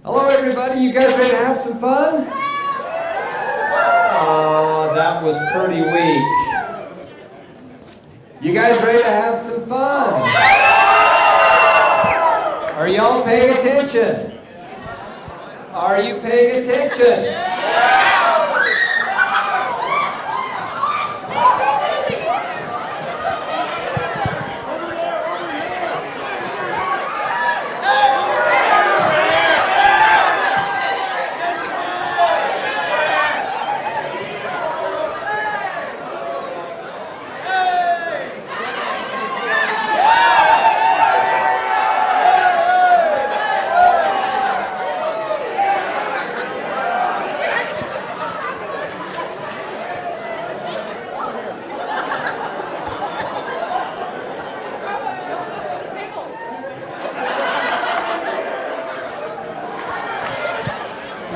Hello, everybody. You guys ready to have some fun? Oh, that was pretty weak. You guys ready to have some fun? Are y'all paying attention? Are you paying attention?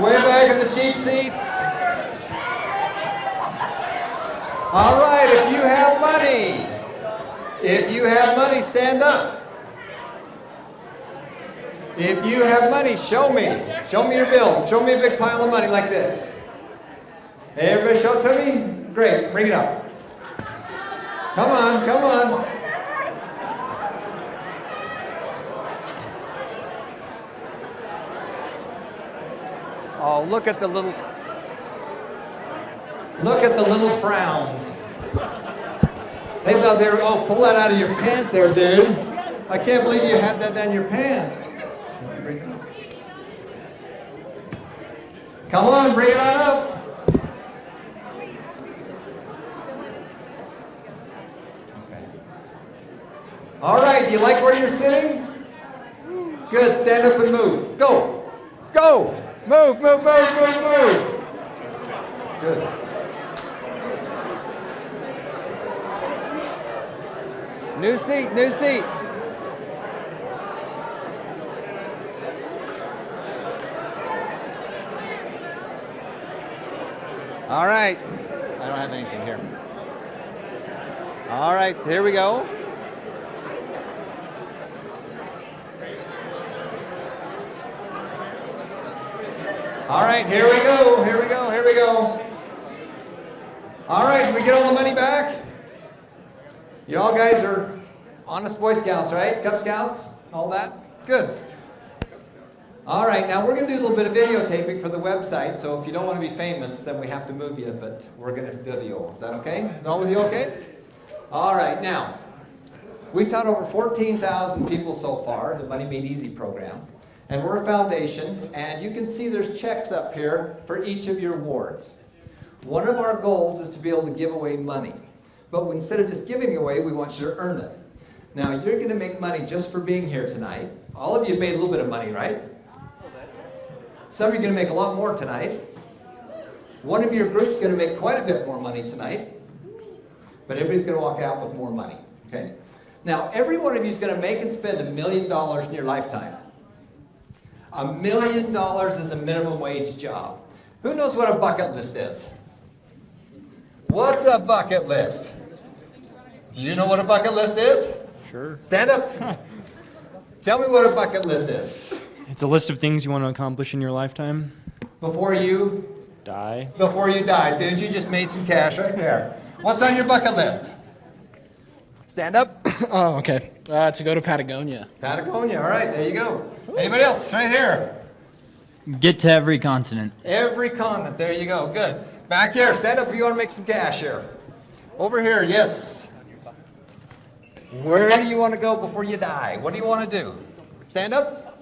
Way back in the cheap seats. All right, if you have money, stand up. If you have money, show me your bills. Show me a big pile of money like this. Hey, everybody show it to me? Great, bring it up. Come on. Oh, look at the little frowns. They thought they were, pull that out of your pants there, dude. I can't believe you had that down your pants. Come on, bring it on up. Okay. All right, do you like where you're sitting? Good, stand up and move. Go. Move. Good. New seat. All right. I don't have anything here. All right, here we go. All right, here we go. All right, did we get all the money back? Y'all guys are honest Boy Scouts, right? Cub Scouts, all that? Good. All right, now we're going to do a little bit of videotaping for the website, so if you don't want to be famous, then we have to move you, but we're going to video. Is that okay? Is all with you okay? All right, now, we've taught over 14,000 people so far, the Money Made Easy program. And we're a foundation, and you can see there's checks up here for each of your wards. One of our goals is to be able to give away money. But instead of just giving away, we want you to earn it. Now, you're going to make money just for being here tonight. All of you have made a little bit of money, right? Some of you are going to make a lot more tonight. One of your groups is going to make quite a bit more money tonight. But everybody's going to walk out with more money, okay? Now, every one of you is going to make and spend $1 million in your lifetime. $1 million is a minimum wage job. Who knows what a bucket list is? What's a bucket list? Do you know what a bucket list is? Sure. Stand up. Tell me what a bucket list is. It's a list of things you want to accomplish in your lifetime. Before you Die. Dude, you just made some cash right there. What's on your bucket list? Stand up. Oh, okay. To go to Patagonia. Patagonia, all right, there you go. Anybody else? Right here. Get to every continent. Every continent, there you go, good. Back here, stand up if you want to make some cash here. Over here, yes. Where do you want to go before you die? What do you want to do? Stand up.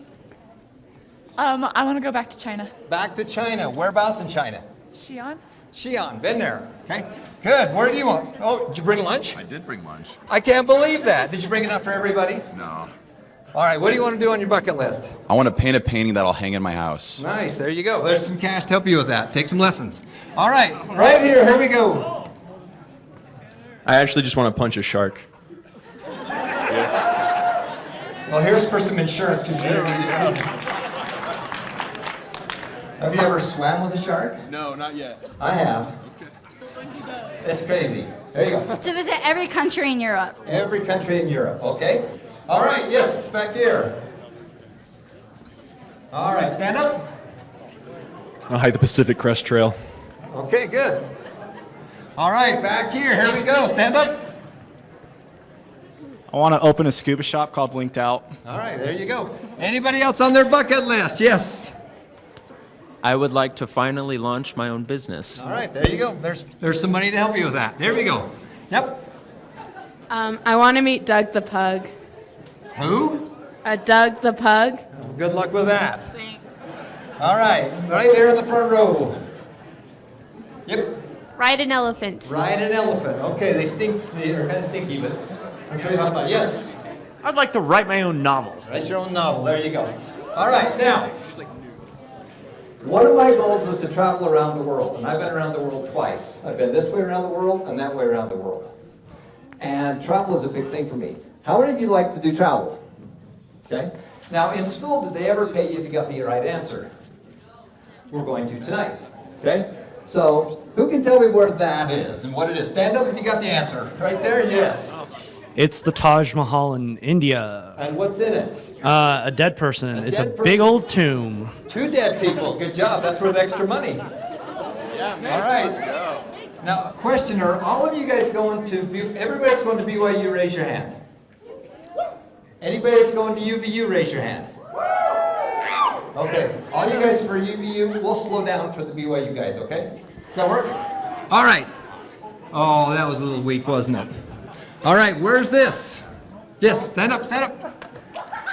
I want to go back to China. Back to China. Whereabouts in China? Xi'an? Xi'an, been there. Okay, good. Where do you want? Oh, did you bring lunch? I did bring lunch. I can't believe that. Did you bring enough for everybody? No. All right, what do you want to do on your bucket list? I want to paint a painting that I'll hang in my house. Nice, there you go. There's some cash to help you with that. Take some lessons. All right, right here we go. I actually just want to punch a shark. Well, here's for some insurance because you don't need it. Have you ever swam with a shark? No, not yet. I have. It's crazy. There you go. To visit every country in Europe. Every country in Europe, okay? All right, yes, back here. All right, stand up. I'll hike the Pacific Crest Trail. Okay, good. All right, back here we go. Stand up. I want to open a scuba shop called Linked Out. All right, there you go. Anybody else on their bucket list? Yes. I would like to finally launch my own business. All right, there you go. There's some money to help you with that. There we go. Yep. I want to meet Doug the Pug. Who? Doug the Pug. Good luck with that. Thanks. All right, right there in the front row. Yep. Ride an elephant. Ride an elephant. Okay, they're kind of stinky, but I'm sure you have fun. Yes. I'd like to write my own novel. Write your own novel. There you go. All right, now. One of my goals was to travel around the world, and I've been around the world twice. I've been this way around the world and that way around the world. And travel is a big thing for me. How many of you like to do travel? Okay. Now, in school, did they ever pay you if you got the right answer? We're going to tonight. Okay. So, who can tell me where that is and what it is? Stand up if you got the answer. Right there, yes. It's the Taj Mahal in India. And what's in it? A dead person. It's a big old tomb. 2 dead people. Good job. That's worth extra money. Yeah, all right. Now, question: are all of you guys going to? Everybody that's going to BYU, raise your hand. Anybody that's going to UVU, raise your hand. Okay. All you guys for UVU, we'll slow down for the BYU guys. Okay? Does that work? All right. Oh, that was a little weak, wasn't it? All right. Where's this? Yes. Stand up. Stand up.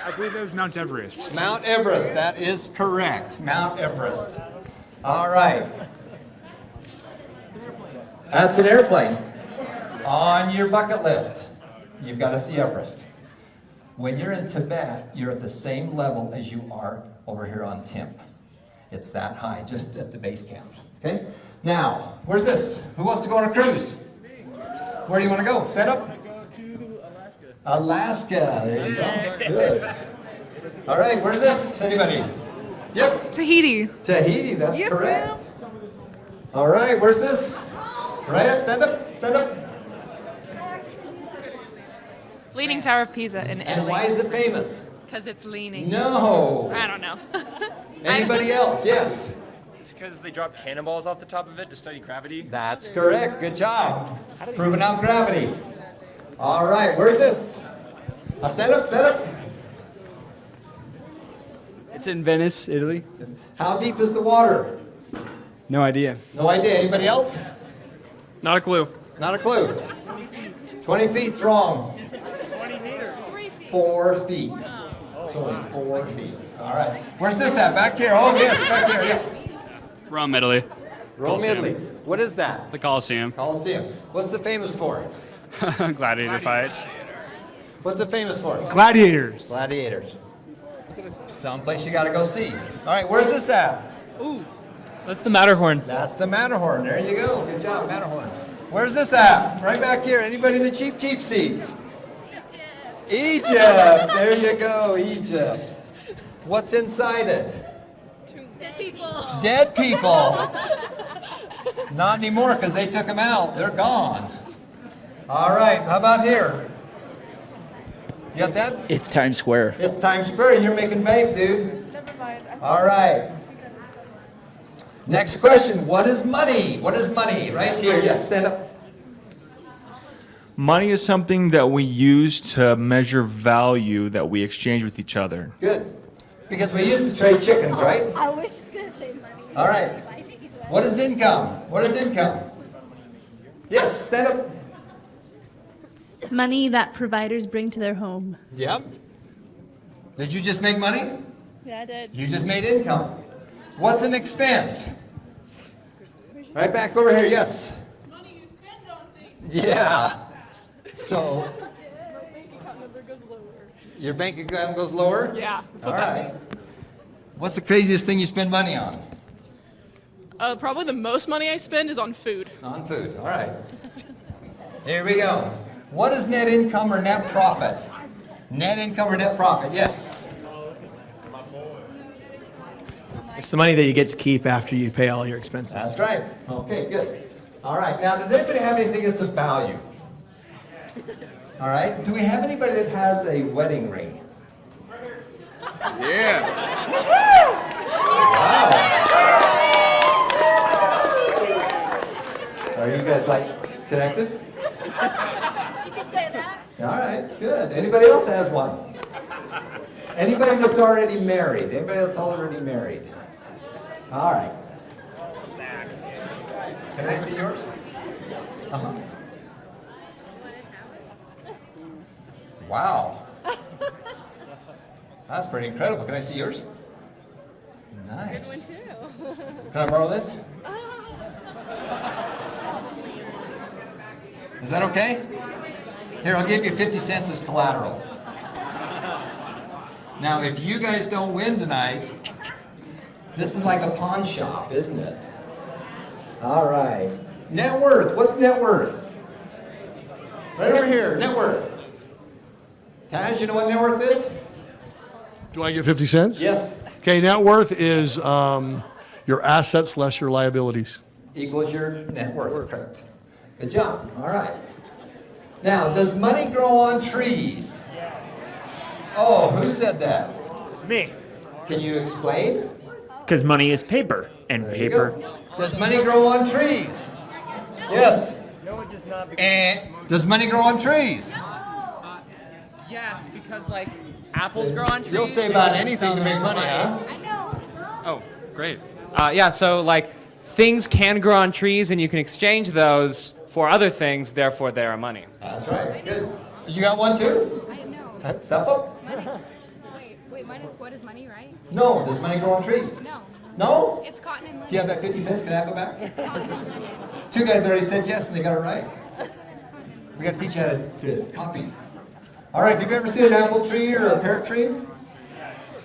I believe it was Mount Everest. Mount Everest, that is correct. Mount Everest. All right. That's an airplane. On your bucket list, you've got to see Everest. When you're in Tibet, you're at the same level as you are over here on Timp. It's that high, just at the base camp. Okay? Now, where's this? Who wants to go on a cruise? Where do you want to go? Stand up. Alaska, there you go. Good. All right, where's this? Anybody? Yep. Tahiti. Tahiti, that's correct. All right, where's this? Right up, stand up, stand up. Leaning Tower of Pisa in And why is it famous? Because it's leaning. No. I don't know. Anybody else? Yes. It's because they dropped cannonballs off the top of it to study gravity. That's correct. Good job. Proving out gravity. All right, where's this? Stand up, stand up. It's in Venice, Italy. How deep is the water? No idea. No idea. Anybody else? Not a clue. Not a clue. 20 feet's wrong. 4 feet. It's only 4 feet. All right. Where's this at? Back here. Oh, yes, back here. Yeah. Rome, Italy. Rome, Italy. What is that? The Colosseum. Coliseum. What's it famous for? Gladiator fights. What's it famous for? Gladiators. Gladiators. Someplace you got to go see. All right, where's this at? That's the Matterhorn. That's the Matterhorn. There you go. Good job, Matterhorn. Where's this at? Right back here. Anybody in the cheap seats? Egypt. There you go, Egypt. What's inside it? Dead people. Dead people. Not anymore because they took them out. They're gone. All right, how about here? You got that? It's Times Square. It's Times Square. You're making bank, dude. Never mind. All right. Next question. What is money? What is money? Right here. Yes, stand up. Money is something that we use to measure value that we exchange with each other. Good. Because we used to trade chickens, right? I was just going to say money. All right. What is income? What is income? Yes, stand up. Money that providers bring to their home. Yep. Did you just make money? Yeah, I did. You just made income. What's an expense? Right back over here, yes. It's money you spend on things. Yeah. So, your bank account goes lower? Yeah, that's All what that right. means. What's the craziest thing you spend money on? Probably the most money I spend is on food. On food, all right. Here we go. What is net income or net profit? Net income or net profit, yes. It's the money that you get to keep after you pay all your expenses. That's right. Okay, good. All right, now does anybody have anything that's of value? All right, do we have anybody that has a wedding ring? Yeah. elected? You can say that. All right, good. Anybody else has one? Anybody that's already married? Anybody that's already married? All right. Can I see yours? Uh-huh. Wow. That's pretty incredible. Can I see yours? Nice. Too. Can I borrow this? Is that okay? Here, I'll give you 50 cents as collateral. Now, if you guys don't win tonight, this is like a pawn shop, isn't it? All right. Net worth. What's net worth? Right over here, net worth. Taz, you know what net worth is? Do I get 50 cents? Yes. Okay, net worth is your assets less your liabilities. Equals your net worth, correct. Good job. All right. Now, does money grow on trees? Oh, who said that? It's me. Can you explain? Because money is paper, and There you go. Does money grow on trees? Yes. No, it does not. And does money grow on trees? Yes, because like apples grow on trees. You'll say about anything to make money, huh? I know. Oh, great. Yeah, so like things can grow on trees, and you can exchange those for other things. Therefore, they are money. That's right. Good. You got one too? I know. Step up. Wait, what is money, right? No. Does money grow on trees? No. No? It's cotton and money. Do you have that 50 cents? Can I have it back? It's cotton and money. Two guys already said yes, and they got it right. We got to teach you how to copy. All right. Have you ever seen an apple tree or a pear tree?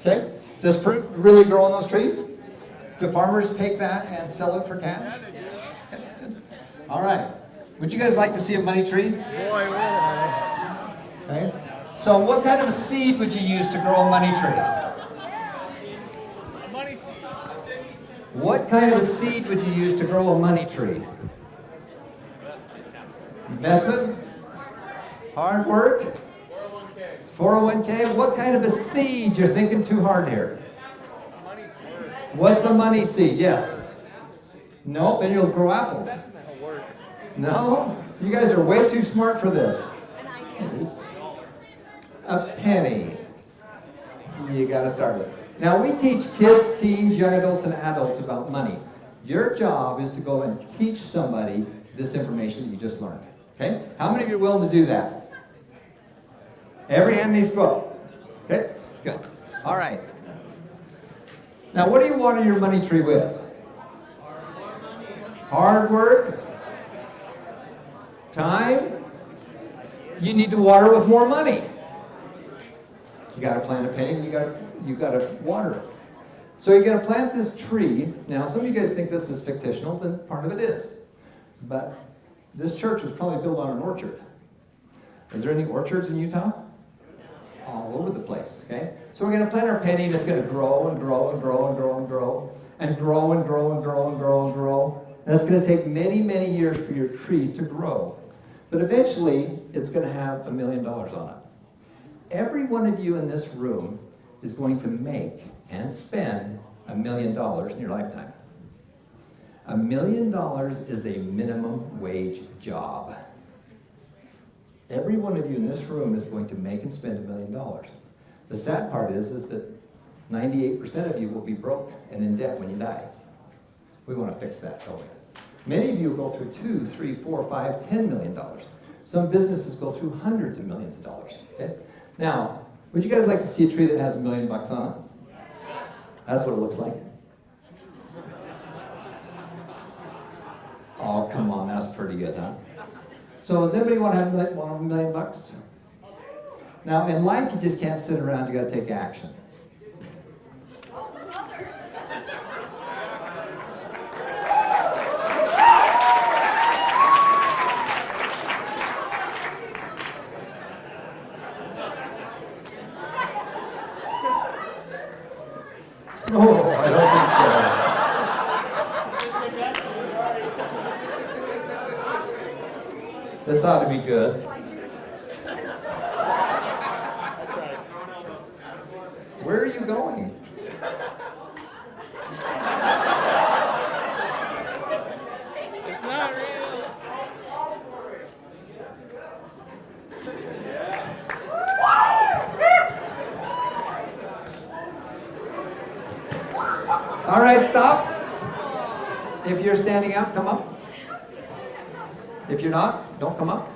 Okay. Does fruit really grow on those trees? Do farmers take that and sell it for cash? All right. Would you guys like to see a money tree? Okay. So what kind of seed would you use to grow a money tree? What kind of a seed would you use to grow a money tree? Investment? Hard work? 401k? What kind of a seed? You're thinking too hard here. What's a money seed? Yes. Nope, then you'll grow apples. No, you guys are way too smart for this. A penny. You gotta start it. Now we teach kids, teens, young adults, and adults about money. Your job is to go and teach somebody this information that you just learned. Okay? How many of you are willing to do that? Every hand needs to go up. Okay? Good. All right. Now what do you water your money tree with? Hard work? Time? You need to water with more money. You got to plant a penny, you got to water it. So you're going to plant this tree. Now, some of you guys think this is fictional, and part of it is. But this church was probably built on an orchard. Is there any orchards in Utah? All over the place, okay? So we're going to plant our penny, and it's going to grow and grow and grow and grow and grow and grow and grow and grow and grow and grow. And it's going to take many, many years for your tree to grow. But eventually, it's going to have $1 million on it. Every one of you in this room is going to make and spend $1 million in your lifetime. $1 million is a minimum wage job. Every one of you in this room is going to make and spend $1 million. The sad part is that 98% of you will be broke and in debt when you die. We want to fix that, don't we? Many of you will go through $2, $3, $4, $5, $10 million. Some businesses go through hundreds of millions of dollars. Okay? Now, would you guys like to see a tree that has $1 million on it? That's what it looks like. Oh, come on, that's pretty good, huh? So does anybody want to have $1 million? Now, in life, you just can't sit around. You got to take action. No, I don't think so. This ought to be good. Where are you going? It's not real. All right, stop. If you're standing up, come up. If you're not, don't come up.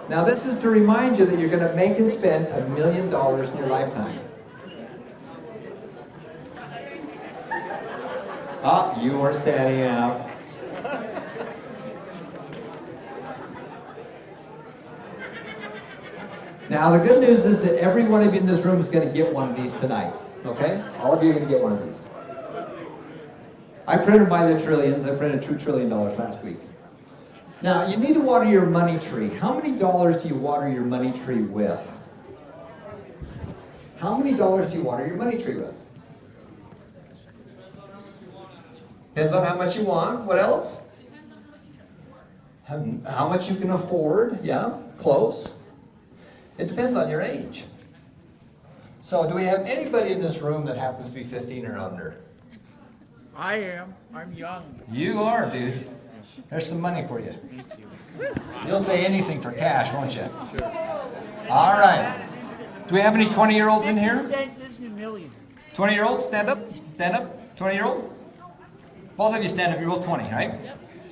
Now this is to remind you that you're going to make and spend $1 million in your lifetime. Ah, you weren't standing up. Now the good news is that every one of you in this room is going to get one of these tonight. Okay? All of you are going to get one of these. I printed by the trillions. I printed $2 trillion last week. Now, you need to water your money tree. How many dollars do you water your money tree with? How many dollars do you water your money tree with? Depends on how much you want. What else? How much you can afford. Yeah, close. It depends on your age. So, do we have anybody in this room that happens to be 15 or under? I am. I'm young. You are, dude. There's some money for you. You'll say anything for cash, won't you? Sure. All right. Do we have any 20-year-olds in here? 50 cents isn't a million. 20-year-olds, stand up. Stand up. 20-year-old. Both of you stand up. You're both 20, right?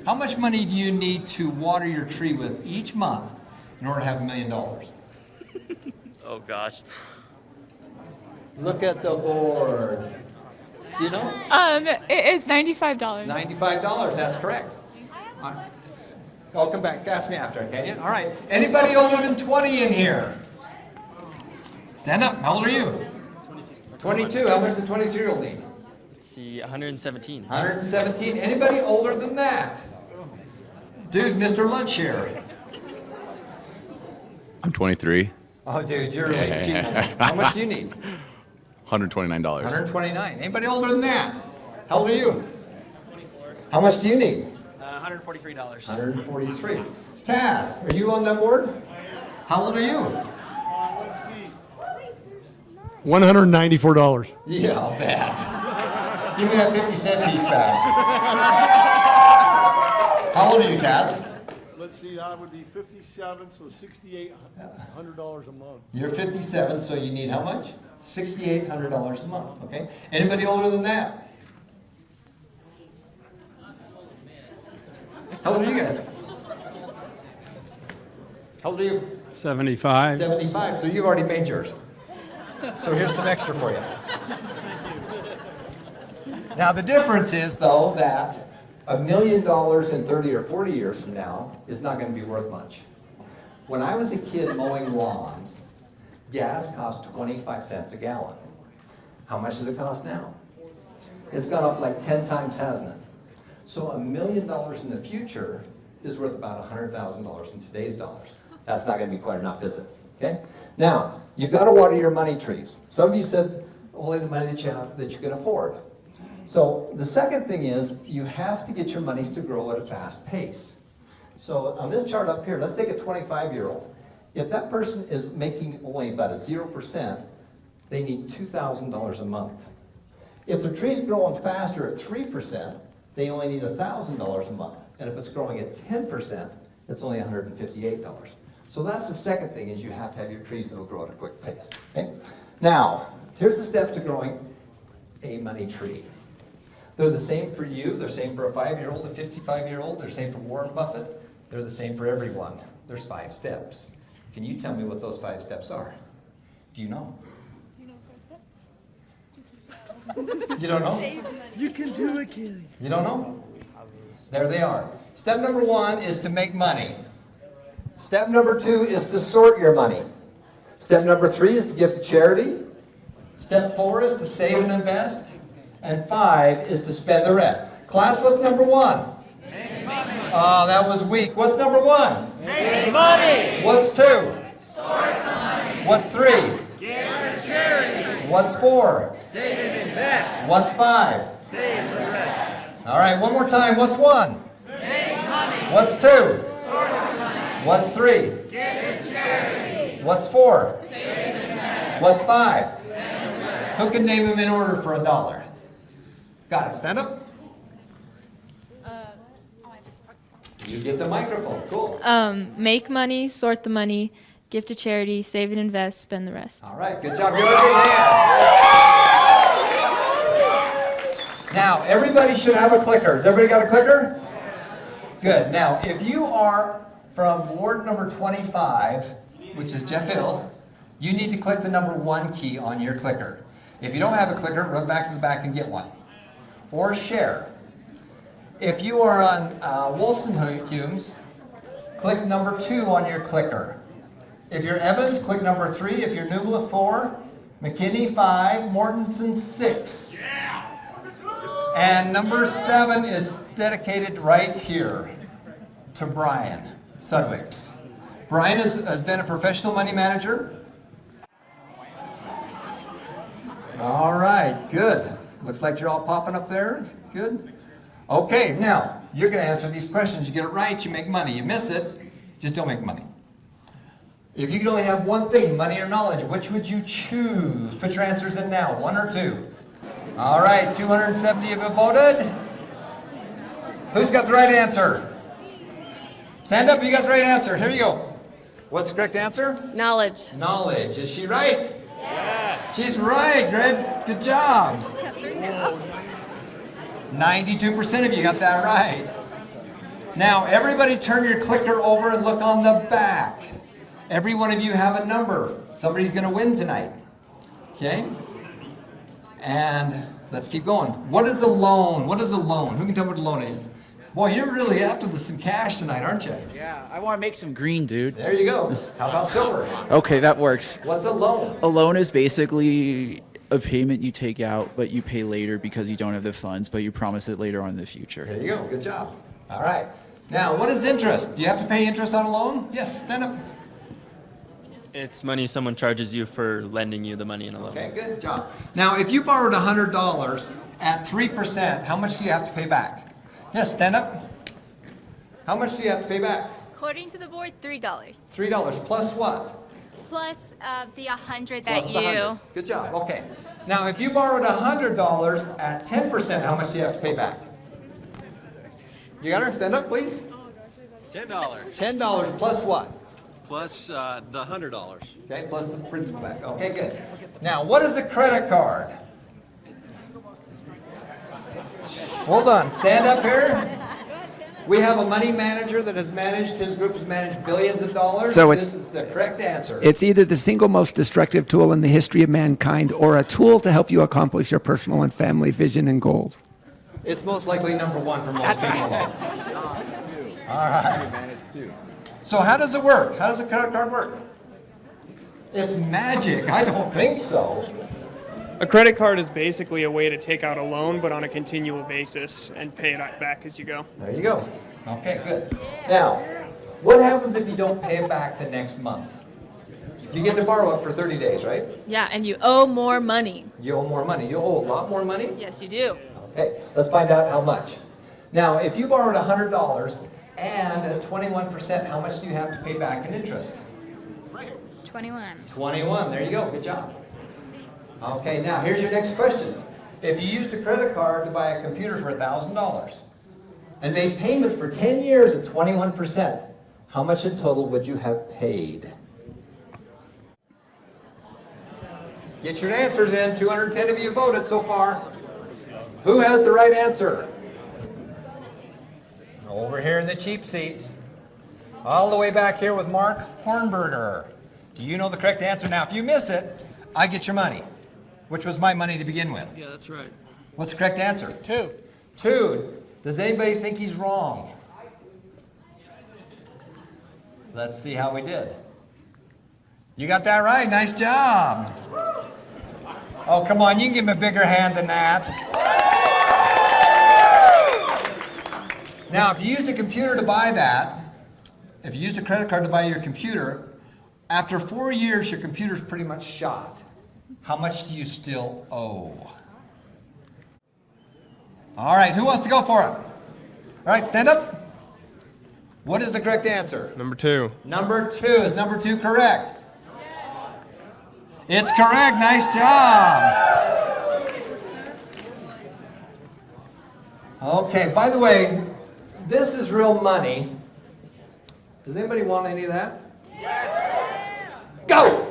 How much money do you need to water your tree with each month in order to have $1 million? Oh gosh. Look at the board. Do you know? It is $95. $95, that's correct. I'll come back, ask me after, can you? All right. Anybody older than 20 in here? Stand up. How old are you? 22. How much does a 22-year-old need? Let's see, 117. 117. Anybody older than that? Dude, Mr. Lunch here. I'm 23. Oh, dude, you're really cheap. How much do you need? $129. 129. Anybody older than that? How old are you? How much do you need? $143. 143. Taz, are you on that board? How old are you? $194. Yeah, I'll bet. Give me that 50-cent piece back. How old are you, Taz? Let's see, I would be 57, so $6,800 a month. You're 57, so you need how much? $6,800 a month, okay? Anybody older than that? How old are you guys? How old are you? 75. 75, so you've already made yours. So here's some extra for you. Now the difference is, though, that $1 million in 30 or 40 years from now is not going to be worth much. When I was a kid mowing lawns, gas cost 25 cents a gallon. How much does it cost now? It's gone up like 10 times, hasn't it? So $1 million in the future is worth about $100,000 in today's dollars. That's not going to be quite enough, is it? Okay? Now, you've got to water your money trees. Some of you said only the money that you can afford. So the second thing is you have to get your monies to grow at a fast pace. So on this chart up here, let's take a 25-year-old. If that person is making only about a 0%, they need $2,000 a month. If their tree is growing faster at 3%, they only need $1,000 a month. And if it's growing at 10%, it's only $158. So that's the second thing, is you have to have your trees that will grow at a quick pace. Okay? Now, here's the steps to growing a money tree. They're the same for you. They're the same for a 5-year-old, a 55-year-old. They're the same for Warren Buffett. They're the same for everyone. There's 5 steps. Can you tell me what those 5 steps are? Do you know? You don't know? You can do it, Kelly. You don't know? There they are. Step number 1 is to make money. Step number 2 is to sort your money. Step number 3 is to give to charity. Step 4 is to save and invest. And 5 is to spend the rest. Class, what's number 1? Make money. Oh, that was weak. What's number 1? Make money. What's 2? Sort money. What's 3? Give to charity. What's 4? Save and invest. What's 5? Save the rest. All right, one more time. What's 1? Make money. What's 2? Sort money. What's 3? Give to charity. What's 4? Save and invest. What's 5? Save the rest. Who can name them in order for $1? Got it. Stand up. You get the microphone. Cool. Make money, sort the money, Give to charity, save and invest, spend the rest. All right, good job. Give her a big hand. Now, everybody should have a clicker. Has everybody got a clicker? Good. Now, if you are from ward number 25, which is Jeff Hill, you need to click the number 1 key on your clicker. If you don't have a clicker, run back to the back and get one. Or share. If you are on Wolstenholmes, click number 2 on your clicker. If you're Evans, click number 3. If you're Nubla, 4. McKinney, 5. Mortensen, 6. And number 7 is dedicated right here to Brian Sudwicks. Brian has been a professional money manager. All right, good. Looks like you're all popping up there. Good. Okay, now, you're going to answer these questions. You get it right, you make money. You miss it, just don't make money. If you could only have one thing, money or knowledge, which would you choose? Put your answers in now, 1 or 2. All right, 270 have voted. Who's got the right answer? Stand up if you got the right answer. Here you go. What's the correct answer? Knowledge. Knowledge. Is she right? Yeah. She's right, Greg. Good job. 92% of you got that right. Now, everybody turn your clicker over and look on the back. Every one of you have a number. Somebody's going to win tonight. Okay? And let's keep going. What is a loan? What is a loan? Who can tell me what a loan is? Boy, you're really after some cash tonight, aren't you? Yeah, I want to make some green, dude. There you go. How about silver? Okay, that works. What's a loan? A loan is basically a payment you take out, but you pay later because you don't have the funds, but you promise it later on in the future. There you go. Good job. All right. Now, what is interest? Do you have to pay interest on a loan? Yes, stand up. It's money someone charges you for lending you the money in a loan. Okay, good job. Now, if you borrowed $100 at 3%, how much do you have to pay back? Yes, stand up. How much do you have to pay back? According to the board, $3. $3 plus what? Plus the 100 Plus that the 100. Good job. Okay. Now, if you borrowed $100 at 10%, how much do you have to pay back? You got her? Stand up, please. $10. $10 plus what? Plus the $100. Okay, plus the principal back. Okay, good. Now, what is a credit card? Hold on. Stand up here. We have a money manager that has managed, his group has managed billions of dollars. So this is the correct answer. It's either the single most destructive tool in the history of mankind or a tool to help you accomplish your personal and family vision and goals. It's most likely number 1 for most people. All right. So how does it work? How does a credit card work? It's magic. I don't think so. A credit card is basically a way to take out a loan, but on a continual basis and pay it back as you go. There you go. Okay, good. Now, what happens if you don't pay it back the next month? You get to borrow it for 30 days, right? Yeah, and you owe more money. You owe more money. You owe a lot more money? Yes, you do. Okay, let's find out how much. Now, if you borrowed $100 and at 21%, how much do you have to pay back in interest? 21. 21. There you go. Good job. Okay, now here's your next question. If you used a credit card to buy a computer for $1,000 and made payments for 10 years at 21%, how much in total would you have paid? Get your answers in. 210 of you voted so far. Who has the right answer? Over here in the cheap seats. All the way back here with Mark Hornberger. Do you know the correct answer? Now, if you miss it, I get your money, which was my money to begin with. Yeah, that's right. What's the correct answer? 2. 2. Does anybody think he's wrong? Let's see how we did. You got that right. Nice job. Oh, come on. You can give him a bigger hand than that. Now, if you used a computer to buy that, if you used a credit card to buy your computer, after 4 years, your computer's pretty much shot. How much do you still owe? All right, who wants to go for it? All right, stand up. What is the correct answer? Number 2. Number 2. Is number 2 correct? It's correct. Nice job. Okay, by the way, this is real money. Does anybody want any of that? Go!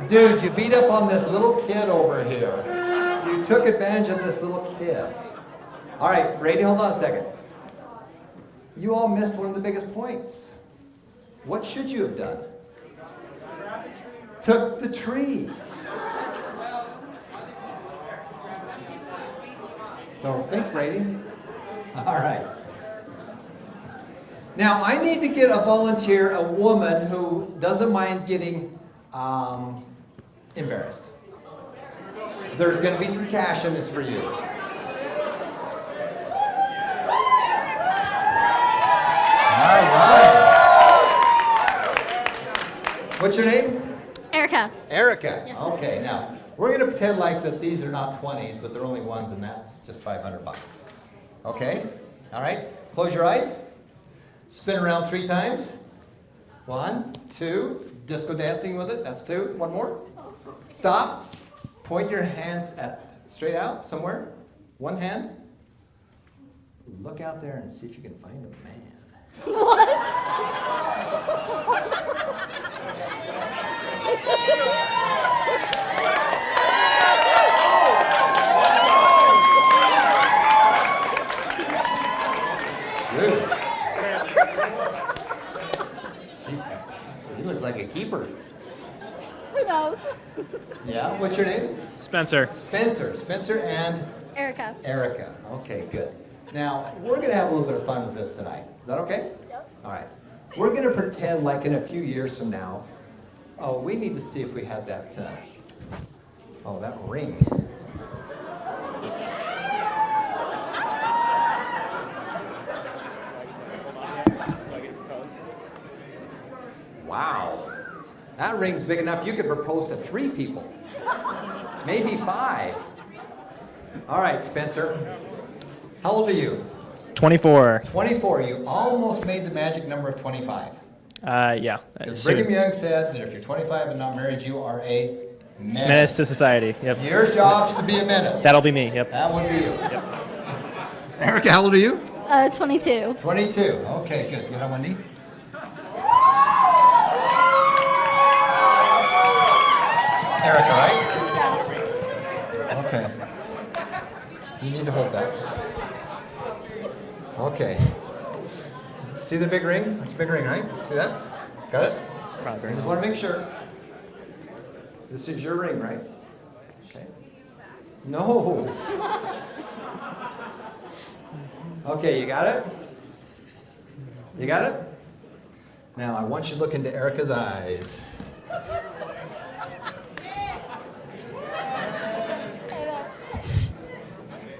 Dude, you beat up on this little kid over here. You took advantage of this little kid. All right, Brady, hold on a second. You all missed one of the biggest points. What should you have done? Took the tree. So, thanks, Brady. All right. Now, I need to get a volunteer, a woman who doesn't mind getting embarrassed. There's going to be some cash in this for you. All right. What's your name? Erica. Erica. Yes. Okay, now we're going to pretend like that these are not 20s, but they're only ones, and that's just $500. Okay? All right. Close your eyes. Spin around 3 times. 1, 2. Disco dancing with it. That's 2. One more. Stop. Point your hands straight out somewhere. One hand. Look out there and see if you can find a man. Dude. He looks like a keeper. Who knows? Yeah, what's your name? Spencer. Spencer. Spencer and Erica. Erica. Okay, good. Now, we're going to have a little bit of fun with this tonight. Is that okay? Yep. All right. We're going to pretend like in a few years from now, oh, we need to see if we had that, that ring. Wow. That ring's big enough you could propose to 3 people. Maybe 5. All right, Spencer. How old are you? 24. 24. You almost made the magic number of 25. Yeah. Because Brigham Young said that if you're 25 and not married, you are a menace. Menace to society. Yep. Your job's to be a menace. That'll be me. Yep. That would be you. Yep. Erica, how old are you? 22. 22. Okay, good. Get on one knee. Erica, right? Yeah. Okay. You need to hold that. Okay. See the big ring? That's a big ring, right? See that? Got it? I just want to make sure. This is your ring, right? Okay. No. Okay, you got it? You got it? Now, I want you to look into Erica's eyes.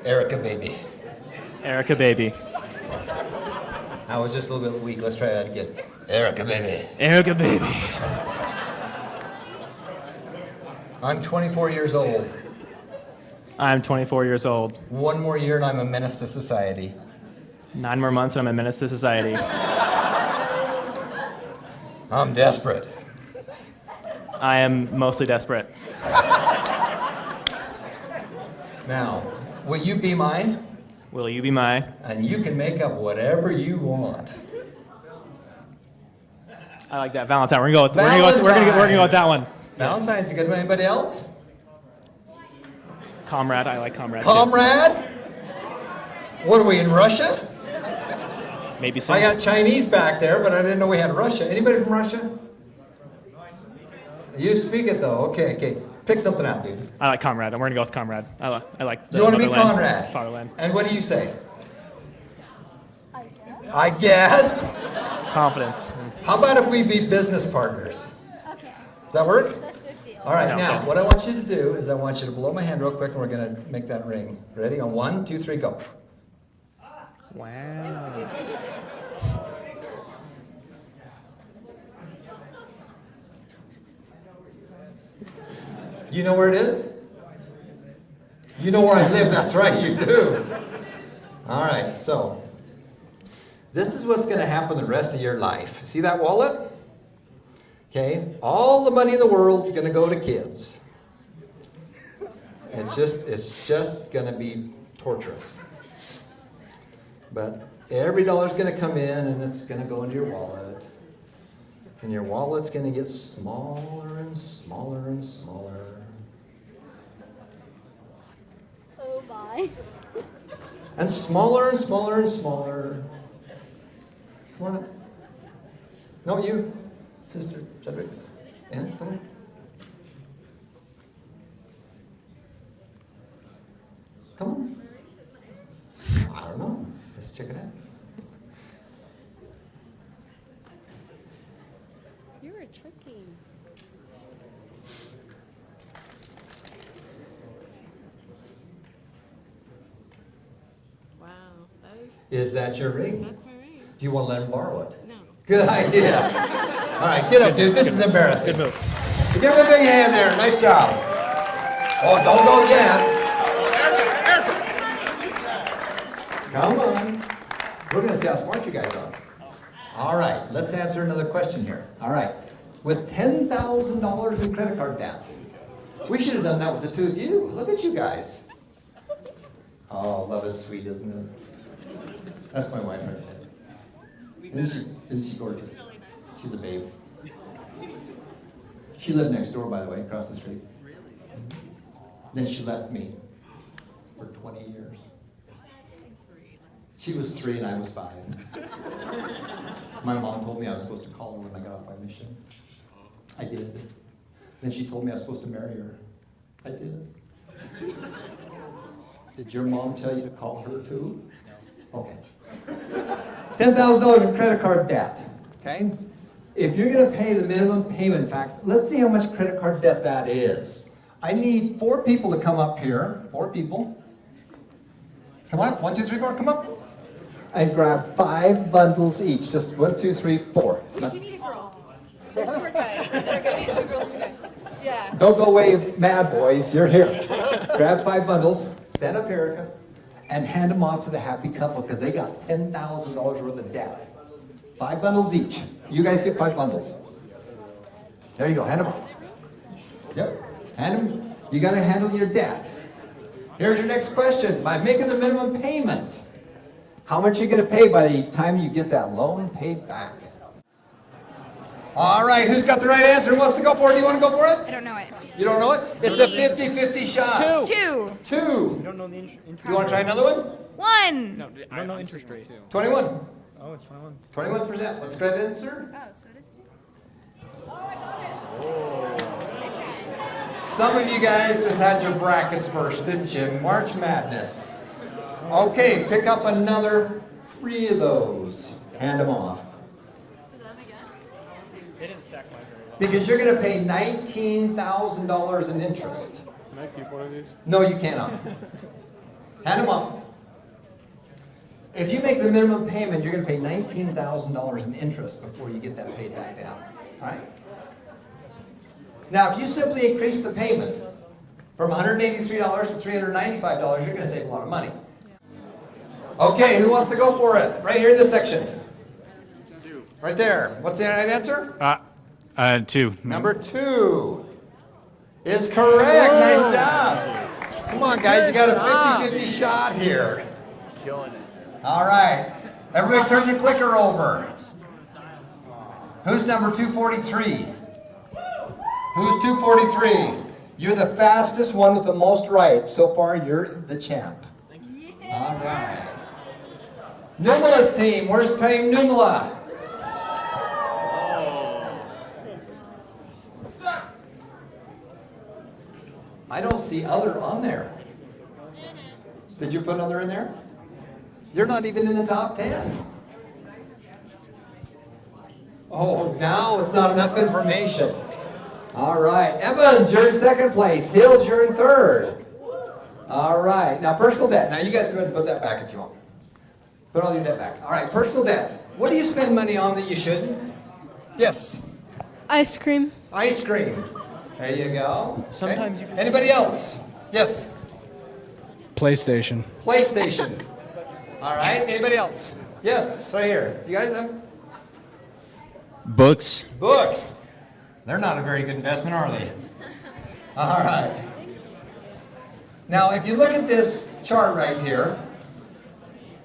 Erica, baby. Erica, baby. I was just a little bit weak. Let's try that again. Erica, baby. Erica, baby. I'm 24 years old. I'm 24 years old. 1 more year and I'm a menace to society. 9 more months and I'm a menace to society. I'm desperate. I am mostly desperate. Now, will you be my? Will you be my? And you can make up whatever you want. I like that. Valentine. We're gonna go with that one. Valentine's a good one. Anybody else? Comrade. I like comrade. Comrade? What are we in Russia? Too. Maybe so. I got Chinese back there, but I didn't know we had Russia. Anybody from Russia? You speak it though. Okay. Pick something out, dude. I like comrade. And we're gonna go with comrade. I like. The You want to be motherland. Conrad? Fatherland. And what do you say? I guess. Confidence. How about if we be business partners? Okay. Does that work? That's the deal. All right, No, now, okay. what I want you to do is I want you to blow my hand real quick, and we're going to make that ring. Ready? On 1, 2, 3, go. Wow. You know where it is? You know where I live, that's right, you do. All right, so this is what's going to happen the rest of your life. See that wallet? Okay, all the money in the world's going to go to kids. It's just going to be torturous. But every dollar's going to come in and it's going to go into your wallet. And your wallet's going to get smaller and smaller and smaller. Oh my. And smaller and smaller and smaller. Come on up. No, you, Sister Cedrics. Ann, come on. Come on. I don't know. Let's check it out. You were tricky. Wow, that Is that your ring? that's my ring. Do you want to let him borrow it? No. Good idea. All right, get up, dude. This is embarrassing. Good move. Give him a big hand there. Nice job. Oh, don't go yet. Come on. We're going to see how smart you guys are. All right, let's answer another question here. All right. With $10,000 in credit card debt, we should have done that with the two of you. Look at you guys. Oh, love is sweet, isn't it? That's my wife right there. Isn't she gorgeous? She's a babe. She lived next door, by the way, across the street. Then she left me for 20 years. She was 3 and I was 5. My mom told me I was supposed to call her when I got off my mission. I did. Then she told me I was supposed to marry her. I did. Did your mom tell you to call her too? Okay. $10,000 in credit card debt, okay? If you're gonna pay the minimum payment, in fact, let's see how much credit card debt that is. I need 4 people to come up here. 4 people. Come on, 1, 2, 3, 4, come up. And grab 5 bundles each. Just 1, 2, 3, 4. You need a girl. There's 4 guys. They're good. 2 girls, 2 guys. Yeah. Don't go away mad, boys. You're here. Grab 5 bundles. Stand up, Erica, and hand them off to the happy couple because they got $10,000 worth of debt. 5 bundles each. You guys get 5 bundles. There you go. Hand them off. Yep. Hand them. You got to handle your debt. Here's your next question. By making the minimum payment, how much are you going to pay by the time you get that loan paid back? All right. Who's got the right answer? Who wants to go for it? Do you want to go for it? I don't know it. You don't know it? It's a 50-50 shot. 2. 2. You don't know the interest Do you want to try another one? 1. No, I don't know interest rate. 21. Oh, it's 21. 21%. What's the correct answer? Oh, so it is 2. Some of you guys just had your brackets burst, didn't you? March Madness. Okay, pick up another 3 of those. Hand them off. They didn't stack mine very well. Because you're going to pay $19,000 in interest. Can I keep one of these? No, you cannot. Hand them off. If you make the minimum payment, you're going to pay $19,000 in interest before you get that paid back down. All right? Now, if you simply increase the payment from $183 to $395, you're going to save a lot of money. Okay, who wants to go for it? Right here in this section. Right there. What's the right answer? 2. Number 2 is correct. Nice job. Come on, guys. You got a 50-50 shot here. Killing it. All right. Everybody turn your clicker over. Who's number 243? Who's 243? You're the fastest one with the most right. So far, you're the champ. All right. Numala's team. Where's Team Numala? I don't see other on there. Did you put other in there? You're not even in the top 10. Oh, now it's not enough information. All right. Evans, you're in 2nd place. Hills, you're in 3rd. All right. Now, personal debt. Now, you guys go ahead and put that back if you want. Put all your debt back. All right. Personal debt. What do you spend money on that you shouldn't? Yes. Ice cream. Ice cream. There you go. Sometimes Okay. you can- Anybody else? Yes. PlayStation. PlayStation. All right, anybody else? Yes, right here. You guys have Books. books? They're not a very good investment, are they? All right. Now, if you look at this chart right here,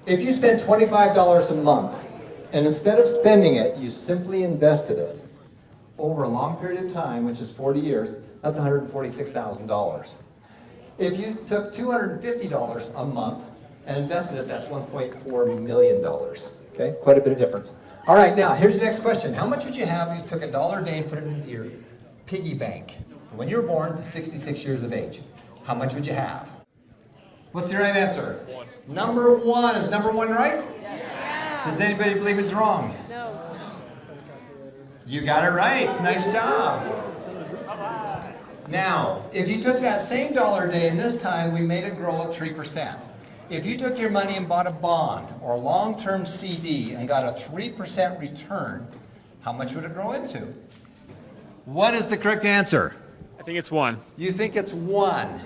if you spend $25 a month, and instead of spending it, you simply invested it over a long period of time, which is 40 years, that's $146,000. If you took $250 a month and invested it, that's $1.4 million. Okay, quite a bit of difference. All right, now here's the next question. How much would you have if you took $1 a day and put it into your piggy bank from when you were born to 66 years of age? How much would you have? What's the right answer? Number one. Is number one right? Yes. Does anybody believe it's wrong? No. You got it right. Nice job. Now, if you took that same $1 a day and this time we made it grow at 3%. If you took your money and bought a bond or a long-term CD and got a 3% return, how much would it grow into? What is the correct answer? I think it's 1. You think it's 1.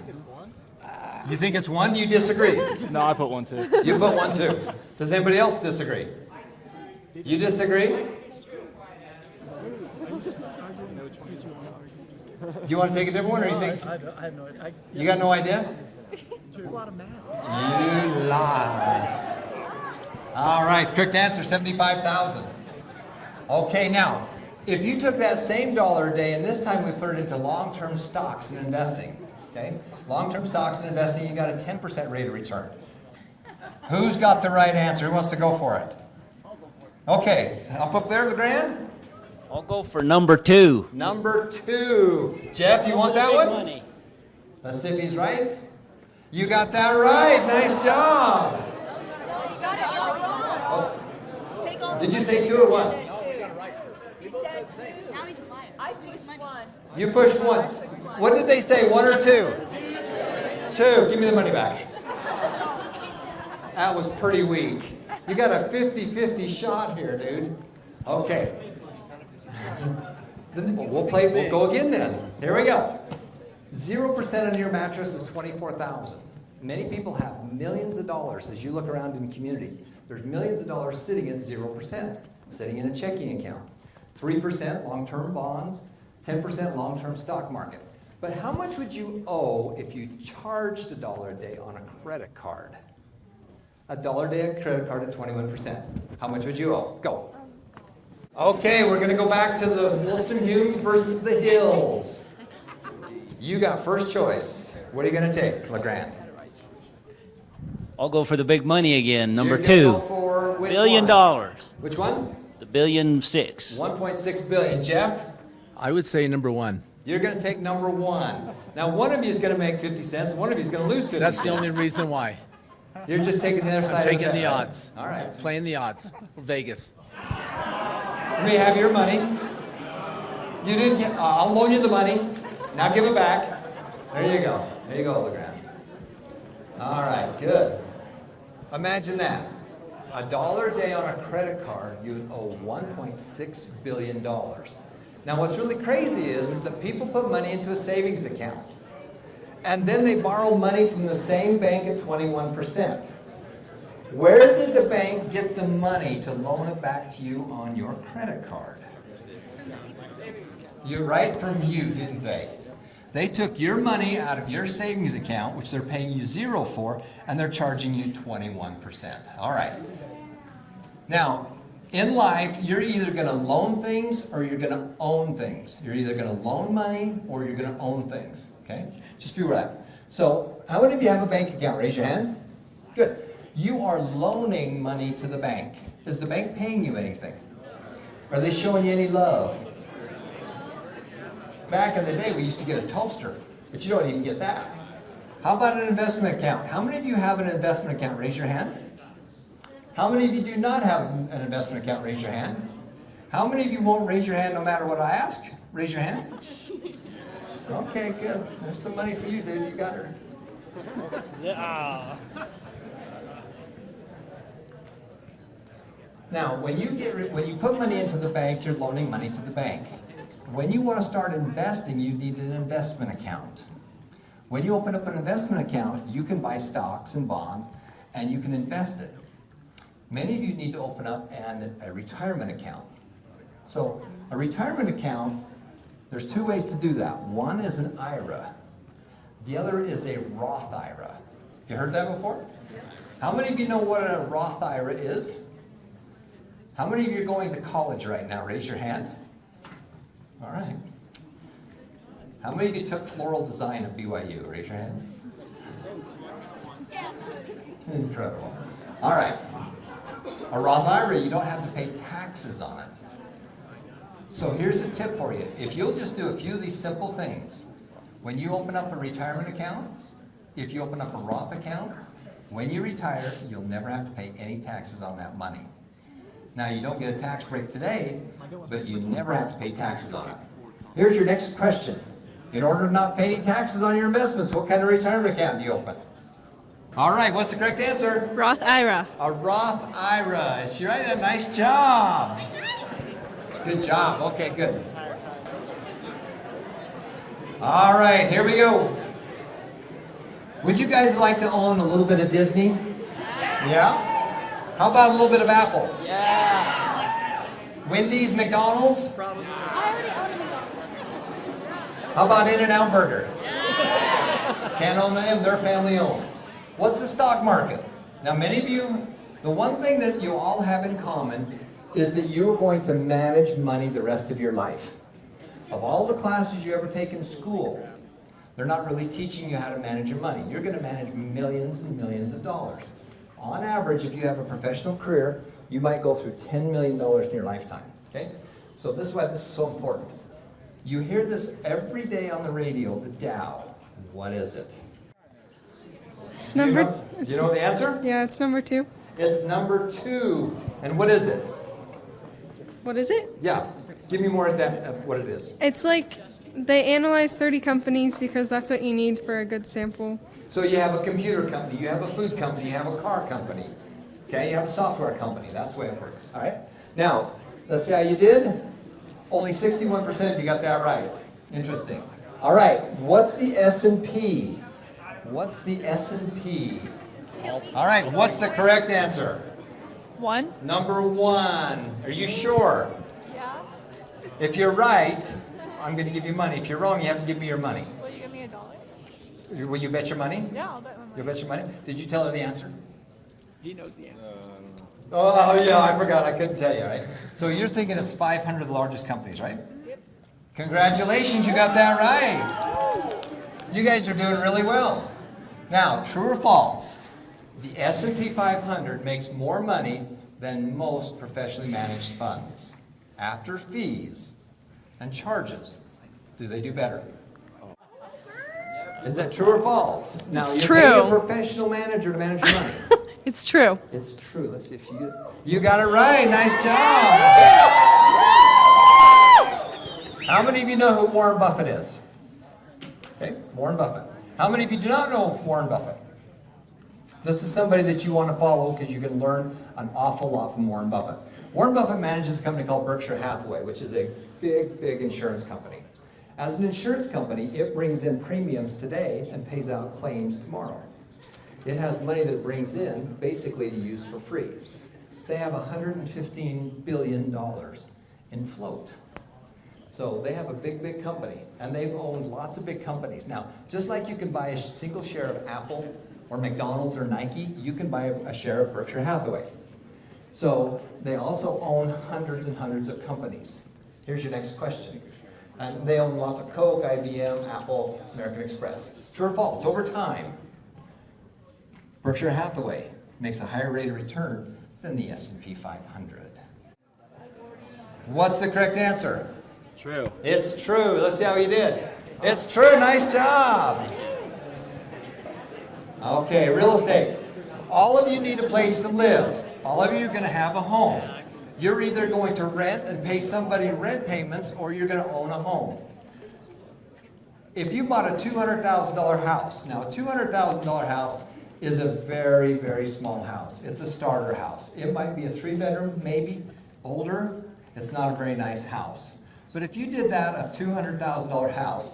You think it's 1? Do you disagree? No, I put 1 too. You put 1 too. Does anybody else disagree? You disagree? Do you want to take a different one, or you think? I have no idea. You got no idea? It's a lot of math. You lost. All right, correct answer, 75,000. Okay, now, if you took that same $1 a day and this time we put it into long-term stocks and investing, okay? Long-term stocks and investing, you got a 10% rate of return. Who's got the right answer? Who wants to go for it? Okay, up there, LeGrand? I'll go for number 2. Number 2. Jeff, you want that Big one? money. Let's see if he's right. You got that right. Nice job. You got it all wrong. Take all Did you say 2 or 1? Now he's a liar. I pushed 1. You pushed 1. What did they say, 1 or 2? 2. Give me the money back. That was pretty weak. You got a 50-50 shot here, dude. Okay. We'll go again then. Here we go. 0% on your mattress is $24,000. Many people have millions of dollars as you look around in communities. There's millions of dollars sitting at 0%, sitting in a checking account. 3% long-term bonds, 10% long-term stock market. But how much would you owe if you charged $1 a day on a credit card? $1 a day credit card at 21%. How much would you owe? Go. Okay, we're going to go back to the Woolston Humes versus the Hills. You got first choice. What are you going to take, LeGrand? I'll go for the big money again, number You're gonna 2. go for which $1 billion. one? Which one? The $1.6 billion. 1.6 billion. Jeff? I would say number 1. You're going to take number 1. Now, one of you is going to make 50 cents. One of you is going to lose 50 cents. That's the only reason why. You're just taking the other side I'm of taking bet, the right? odds. All right. Playing the odds. Vegas. Let me have your money. You didn't get, I'll loan you the money. Now give it back. There you go. There you go, LeGrand. All right, good. Imagine that. $1 a day on a credit card, you'd owe $1.6 billion. Now what's really crazy is that people put money into a savings account. And then they borrow money from the same bank at 21%. Where did the bank get the money to loan it back to you on your credit card? You're right, from you, didn't they? They took your money out of your savings account, which they're paying you 0 for, and they're charging you 21%. All right. Now, in life, you're either going to loan things or you're going to own things. You're either going to loan money or you're going to own things. Okay? Just be right. So, how many of you have a bank account? Raise your hand. Good. You are loaning money to the bank. Is the bank paying you anything? Are they showing you any love? Back in the day, we used to get a toaster, but you don't even get that. How about an investment account? How many of you have an investment account? Raise your hand. How many of you do not have an investment account? Raise your hand. How many of you won't raise your hand no matter what I ask? Raise your hand. Okay, good. There's some money for you, dude. You got her. Yeah. Now, when you put money into the bank, you're loaning money to the bank. When you want to start investing, you need an investment account. When you open up an investment account, you can buy stocks and bonds, and you can invest it. Many of you need to open up a retirement account. So a retirement account, there's two ways to do that. One is an IRA. The other is a Roth IRA. You heard that before? How many of you know what a Roth IRA is? How many of you are going to college right now? Raise your hand. All right. How many of you took floral design at BYU? Raise your hand. Incredible. All right. A Roth IRA, you don't have to pay taxes on it. So here's a tip for you. If you'll just do a few of these simple things, when you open up a retirement account, if you open up a Roth account, when you retire, you'll never have to pay any taxes on that money. Now, you don't get a tax break today, but you never have to pay taxes on it. Here's your next question. In order to not pay any taxes on your investments, what kind of retirement account do you open? All right, what's the correct answer? Roth IRA. A Roth IRA. She right? A nice job. Good job. Okay, good. All right, here we go. Would you guys like to own a little bit of Disney? Yeah? How about a little bit of Apple? Yeah. Wendy's, McDonald's? Probably. I already own a McDonald's. How about In-N-Out Burger? Can't own them, they're family owned. What's the stock market? Now many of you, the one thing that you all have in common is that you're going to manage money the rest of your life. Of all the classes you ever take in school, they're not really teaching you how to manage your money. You're going to manage millions and millions of dollars. On average, if you have a professional career, you might go through $10 million in your lifetime. Okay? So this is why this is so important. You hear this every day on the radio, the Dow. What is it? It's Do you know the answer? Yeah, it's number 2. It's number 2. And what is it? What is it? Yeah. Give me more of that, of what it is. It's like they analyze 30 companies because that's what you need for a good sample. So you have a computer company, you have a food company, you have a car company. Okay, you have a software company. That's the way it works. All right? Now, let's see how you did. Only 61% you got that right. Interesting. All right, what's the S&P? What's the S&P? All right, what's the correct answer? 1. Number 1. Are you sure? Yeah. If you're right, I'm going to give you money. If you're wrong, you have to give me your money. Will you give me $1? Will you bet your money? Yeah, I'll bet my money. You'll bet your money? Did you tell her the answer? He knows the answer. Oh, yeah, I forgot. I couldn't tell you, right? So you're thinking it's 500 of the largest companies, right? Yep. Congratulations, you got that right. You guys are doing really well. Now, true or false? The S&P 500 makes more money than most professionally managed funds. After fees and charges, do they do better? Is that true or false? Now, It's you're paying true. a professional manager to manage your money. It's true. It's true. Let's see if you got it right. Nice job. How many of you know who Warren Buffett is? Okay, Warren Buffett. How many of you do not know Warren Buffett? This is somebody that you want to follow because you can learn an awful lot from Warren Buffett. Warren Buffett manages a company called Berkshire Hathaway, which is a big, big insurance company. As an insurance company, it brings in premiums today and pays out claims tomorrow. It has money that it brings in basically to use for free. They have $115 billion in float. So they have a big, big company, and they've owned lots of big companies. Now, just like you can buy a single share of Apple or McDonald's or Nike, you can buy a share of Berkshire Hathaway. So they also own hundreds and hundreds of companies. Here's your next question. And they own lots of Coke, IBM, Apple, American Express. True or false? Over time, Berkshire Hathaway makes a higher rate of return than the S&P 500. What's the correct answer? True. It's true. Let's see how you did. It's true. Nice job. Okay, real estate. All of you need a place to live. All of you are going to have a home. You're either going to rent and pay somebody rent payments, or you're going to own a home. If you bought a $200,000 house, now a $200,000 house is a very, very small house. It's a starter house. It might be a 3-bedroom, maybe older. It's not a very nice house. But if you did that, a $200,000 house,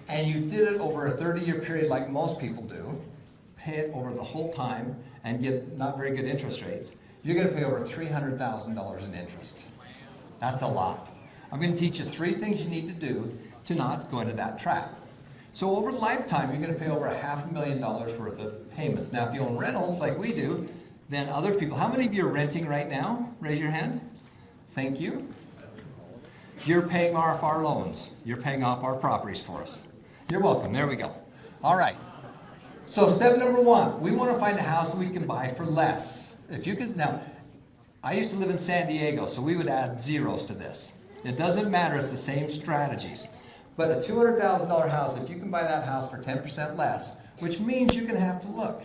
and you did it over a 30-year period like most people do, pay it over the whole time and get not very good interest rates, you're going to pay over $300,000 in interest. That's a lot. I'm going to teach you 3 things you need to do to not go into that trap. So over the lifetime, you're going to pay over $500,000 worth of payments. Now, if you own rentals like we do, then other people, how many of you are renting right now? Raise your hand. Thank you. You're paying off our loans. You're paying off our properties for us. You're welcome. There we go. All right. So step number 1, we want to find a house that we can buy for less. If you could, now, I used to live in San Diego, so we would add zeros to this. It doesn't matter, it's the same strategies. But a $200,000 house, if you can buy that house for 10% less, which means you're going to have to look.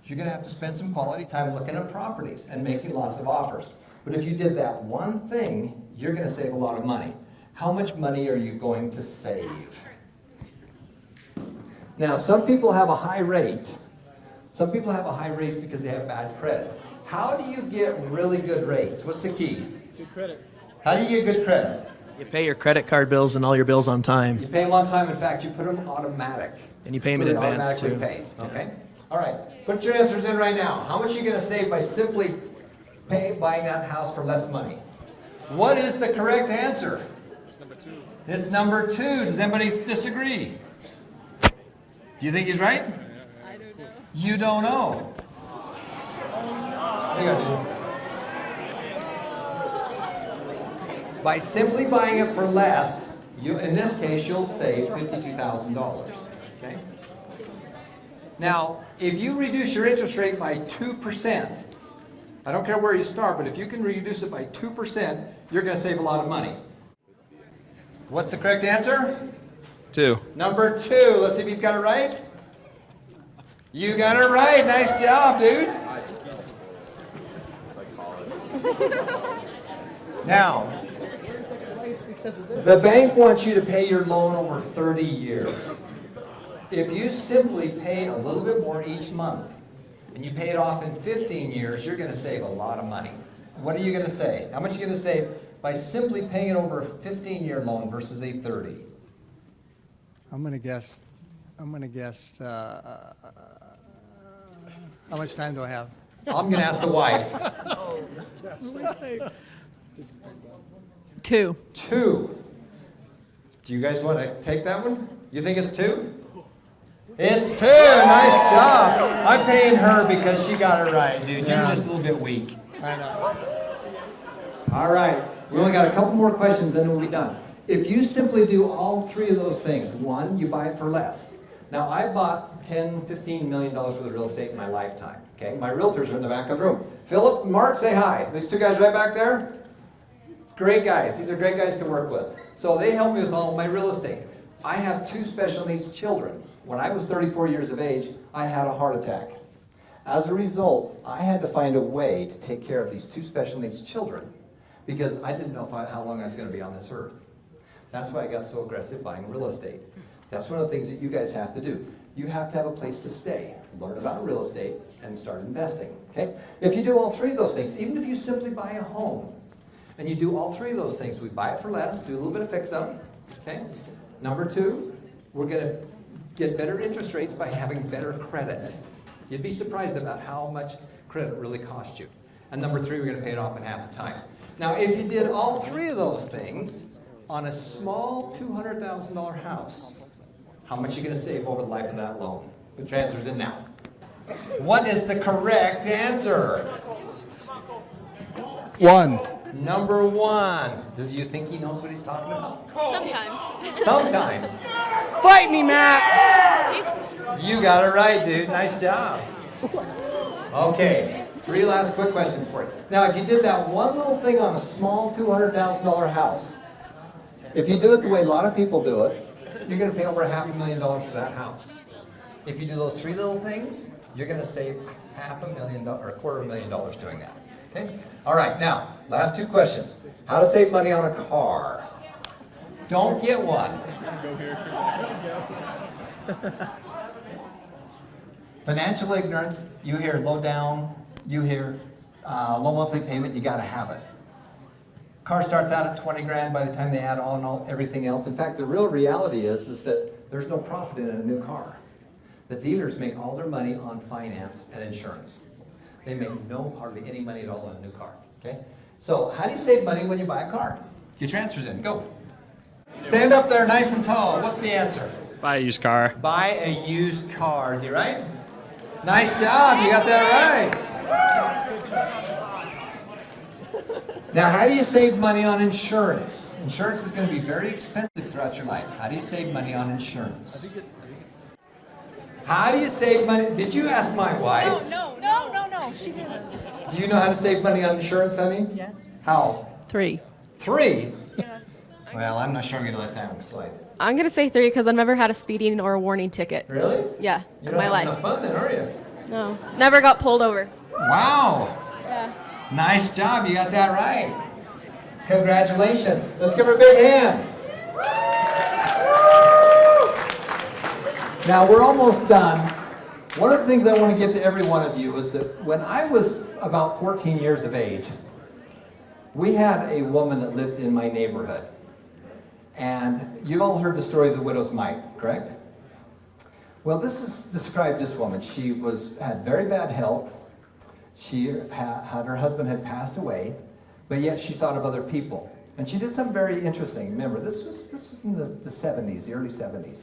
You're going to have to spend some quality time looking at properties and making lots of offers. But if you did that one thing, you're going to save a lot of money. How much money are you going to save? Now, some people have a high rate. Some people have a high rate because they have bad credit. How do you get really good rates? What's the key? Good credit. How do you get good credit? You pay your credit card bills and all your bills on time. You pay them on time. In fact, you put them automatic. And you pay them in So they advance, automatically too. pay. Okay? All right. Put your answers in right now. How much are you going to save by simply buying that house for less money? What is the correct answer? It's number 2. It's number 2. Does anybody disagree? Do you think he's right? I don't know. You don't know. What do you got to do? By simply buying it for less, you, in this case, you'll save $52,000. Okay? Now, if you reduce your interest rate by 2%, I don't care where you start, but if you can reduce it by 2%, you're going to save a lot of money. What's the correct answer? 2. Number 2. Let's see if he's got it right. You got it right. Nice job, dude. Now, the bank wants you to pay your loan over 30 years. If you simply pay a little bit more each month, and you pay it off in 15 years, you're going to save a lot of money. What are you going to say? How much are you going to save by simply paying it over a 15-year loan versus a 30? I'm going to guess, how much time do I have? I'm going to ask the wife. 2. 2. Do you guys want to take that one? You think it's 2? It's 2. Nice job. I'm paying her because she got it right, dude. You're just a little bit weak. I know. All right. We only got a couple more questions, then we'll be done. If you simply do all 3 of those things, 1, you buy it for less. Now, I bought $10-15 million worth of real estate in my lifetime. Okay, my realtors are in the back of the room. Philip and Mark, say hi. These 2 guys right back there. Great guys. These are great guys to work with. So they help me with all my real estate. I have 2 special needs children. When I was 34 years of age, I had a heart attack. As a result, I had to find a way to take care of these 2 special needs children because I didn't know how long I was going to be on this earth. That's why I got so aggressive buying real estate. That's one of the things that you guys have to do. You have to have a place to stay, learn about real estate, and start investing. Okay? If you do all 3 of those things, even if you simply buy a home, and you do all 3 of those things, we buy it for less, do a little bit of fix-up. Okay? Number 2, we're going to get better interest rates by having better credit. You'd be surprised about how much credit really costs you. And number 3, we're going to pay it off in half the time. Now, if you did all 3 of those things on a small $200,000 house, how much are you going to save over the life of that loan? Put your answers in now. What is the correct answer? 1. Number 1. Does you think he knows what he's talking about? Sometimes. Sometimes. Fight me, Matt! You got it right, dude. Nice job. Okay, 3 last quick questions for you. Now, if you did that one little thing on a small $200,000 house, if you do it the way a lot of people do it, you're going to pay over $500,000 for that house. If you do those 3 little things, you're going to save $500,000 or $250,000 doing that. Okay? All right, now, last 2 questions. How to save money on a car. Don't get one. Financial ignorance, you hear low down, you hear low monthly payment, you got to have it. Car starts out at 20 grand by the time they add on everything else. In fact, the real reality is that there's no profit in a new car. The dealers make all their money on finance and insurance. They make hardly any money at all on a new car, okay? So how do you save money when you buy a car? Get your answers in, go. Stand up there nice and tall. What's the answer? Buy a used car. Buy a used car, is he right? Nice job, you got that right. Now, how do you save money on insurance? Insurance is going to be very expensive throughout your life. How do you save money on insurance? How do you save money? Did you ask my wife? No, she didn't. Do you know how to save money on insurance, honey? Yeah. How? 3. 3? Yeah. Well, I'm not sure I'm going to let that one slide. I'm going to say 3 because I've never had a speeding or a warning ticket. Really? Yeah, You're in my not life. having enough fun then, are you? No, never got pulled over. Wow. Yeah. Nice job, you got that right. Congratulations. Let's give her a big hand. Now we're almost done. One of the things I want to give to every one of you is that when I was about 14 years of age, we had a woman that lived in my neighborhood. And you've all heard the story of the widow's mite, correct? Well, described this woman. She had very bad health. Her husband had passed away, but yet she thought of other people. And she did something very interesting. Remember, this was in the 70s, the early 70s.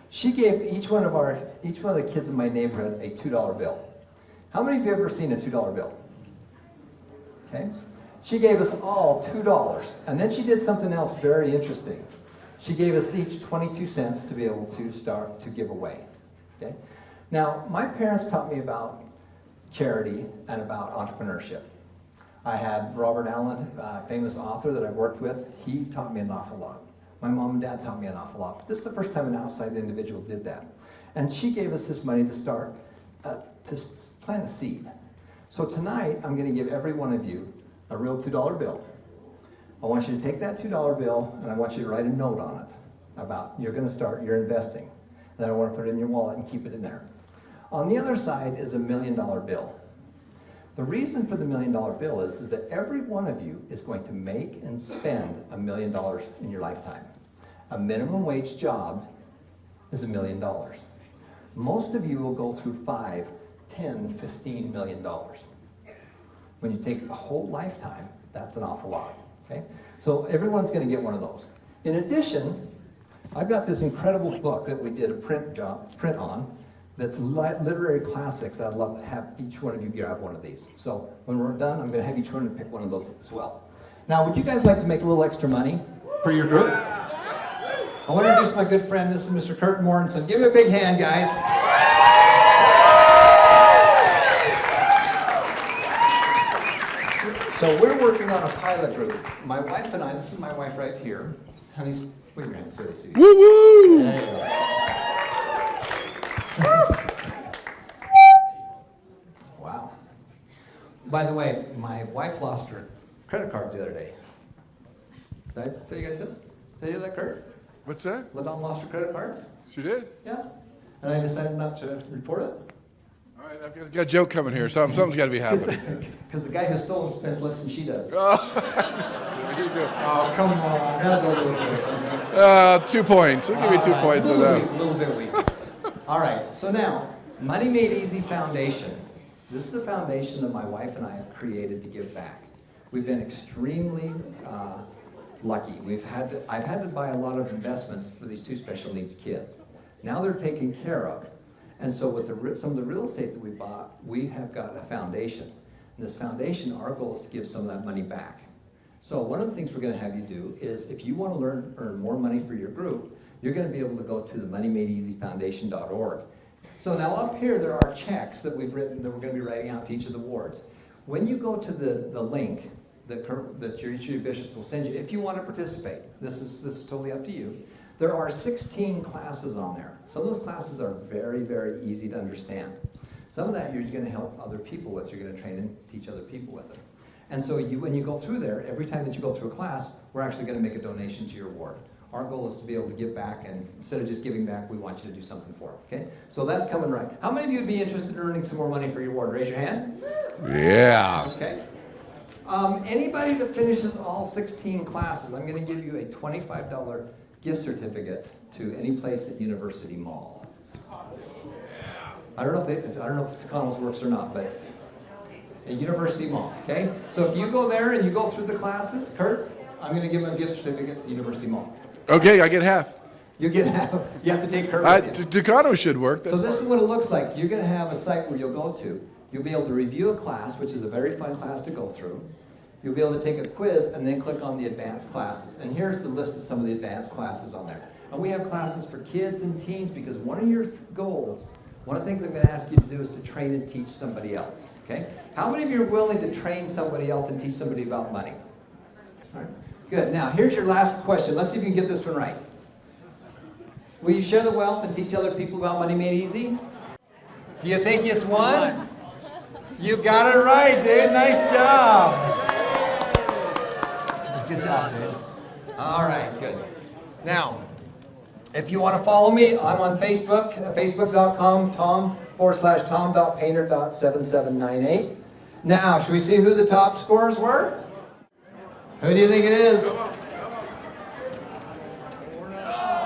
She gave each one of the kids in my neighborhood a $2 bill. How many of you have ever seen a $2 bill? Okay. She gave us all $2. And then she did something else very interesting. She gave us each 22 cents to be able to start to give away. Okay? Now, my parents taught me about charity and about entrepreneurship. I had Robert Allen, a famous author that I've worked with. He taught me an awful lot. My mom and dad taught me an awful lot. But this is the first time an outside individual did that. And she gave us this money to start, to plant a seed. So tonight, I'm going to give every one of you a real $2 bill. I want you to take that $2 bill and I want you to write a note on it about you're investing. And then I want to put it in your wallet and keep it in there. On the other side is a $1 million bill. The reason for the $1 million bill is that every one of you is going to make and spend $1 million in your lifetime. A minimum wage job is $1 million. Most of you will go through $5, $10, $15 million. When you take a whole lifetime, that's an awful lot. Okay? So everyone's going to get one of those. In addition, I've got this incredible book that we did a print on that's literary classics that I'd love to have each one of you grab one of these. So when we're done, I'm going to have each one to pick one of those as well. Now, would you guys like to make a little extra money for your group? I want to introduce my good friend. This is Mr. Kurt Mortensen. Give him a big hand, guys. So we're working on a pilot group. My wife and I, this is my wife right here. Honey, wave your hand, seriously. Woo woo! There you go. Wow. By the way, my wife lost her credit cards the other day. Did I tell you guys this? Tell you that, Kurt? What's that? LaDon lost her credit cards? She did? Yeah. And I decided not to report it. All right, I've got a joke coming here. Something's got to be happening. Because the guy who stole them spends less than she does. Oh, Come on. That's a little bit. 2 points. I'll give you 2 points for that. A little bit weak. All right, so now, Money Made Easy Foundation. This is a foundation that my wife and I have created to give back. We've been extremely lucky. I've had to buy a lot of investments for these 2 special needs kids. Now they're taken care of. And so with some of the real estate that we bought, we have got a foundation. And this foundation, our goal is to give some of that money back. So one of the things we're going to have you do is if you want to earn more money for your group, you're going to be able to go to the moneymadeeasyfoundation.org. So now up here, there are checks that we've written that we're going to be writing out to each of the wards. When you go to the link that each of your bishops will send you, if you want to participate, this is totally up to you. There are 16 classes on there. Some of those classes are very, very easy to understand. Some of that you're going to help other people with. You're going to train and teach other people with it. And so when you go through there, every time that you go through a class, we're actually going to make a donation to your ward. Our goal is to be able to give back, and instead of just giving back, we want you to do something for it, okay? So that's coming right. How many of you would be interested in earning some more money for your ward? Raise your hand. Yeah. Okay. Anybody that finishes all 16 classes, I'm going to give you a $25 gift certificate to any place at University Mall. I don't know if Tucano's works or not, but at University Mall, okay? So if you go there and you go through the classes, Kurt, I'm going to give him a gift certificate to University Mall. Okay, I get half. You get half. You have to take Kurt with you. Tucano should work. So this is what it looks like. You're going to have a site where you'll go to. You'll be able to review a class, which is a very fun class to go through. You'll be able to take a quiz and then click on the advanced classes. And here's the list of some of the advanced classes on there. And we have classes for kids and teens because one of your goals, one of the things I'm going to ask you to do is to train and teach somebody else. Okay? How many of you are willing to train somebody else and teach somebody about money? All right. Good. Now, here's your last question. Let's see if you can get this one right. Will you share the wealth and teach other people about Money Made Easy? Do you think it's one? You got it right, dude. Nice job. Good job, dude. All right, good. Now, if you want to follow me, I'm on Facebook, facebook.com, tom/tom.painter.7798. Now, should we see who the top scorers were? Who do you think it is?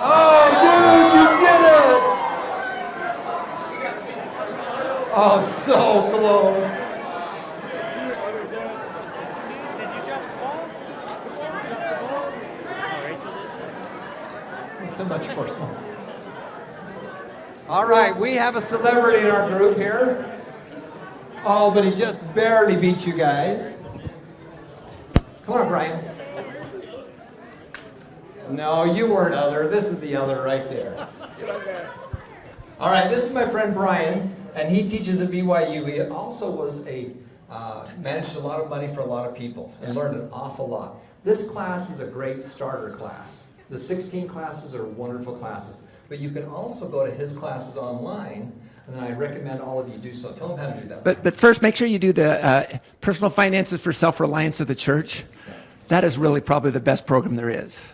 Oh, dude, you did it! Oh, so close. So much for smoke. All right, we have a celebrity in our group here. Oh, but he just barely beat you guys. Come on, Brian. No, you weren't other. This is the other right there. All right, this is my friend Brian, and he teaches at BYU. He also was managed a lot of money for a lot of people and learned an awful lot. This class is a great starter class. The 16 classes are wonderful classes, but you can also go to his classes online, and then I recommend all of you do so. Tell him how to do that. But first, make sure you do the Personal Finances for Self-Reliance of the Church. That is really probably the best program there is.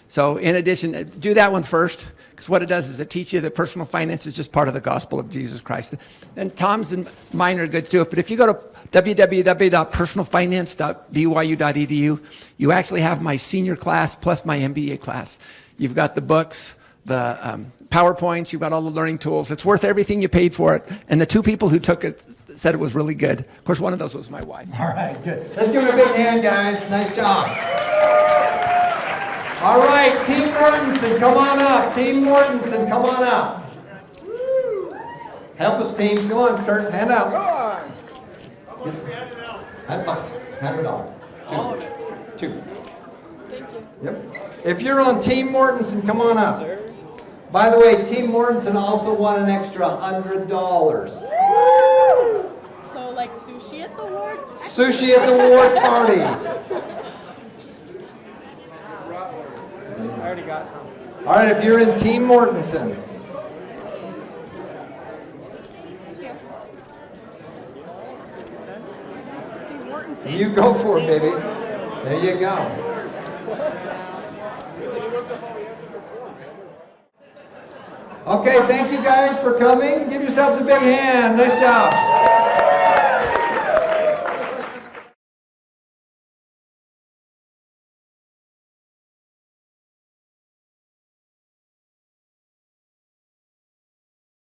So in addition, do that one first, because what it does is it teaches you that personal finance is just part of the gospel of Jesus Christ. And Tom's and mine are good too, but if you go to www.personalfinance.byu.edu, you actually have my senior class plus my MBA class. You've got the books, the PowerPoints, you've got all the learning tools. It's worth everything you paid for it. And the two people who took it said it was really good. Of course, one of those was my wife. All right, good. Let's give him a big hand, guys. Nice job. All right, Team Mortensen, come on up. Team Mortensen, come on up. Help us, team. Come on, Kurt, hand out. $100. Two. Thank you. Yep. If you're on Team Mortensen, come on up. By the way, Team Mortensen also won an extra $100. So like sushi at the ward? Sushi at the ward party. I already got some. All right, if you're in Team Mortensen. Team Mortensen. You go for it, baby. There you go. Okay, thank you guys for coming. Give yourselves a big hand. Nice job.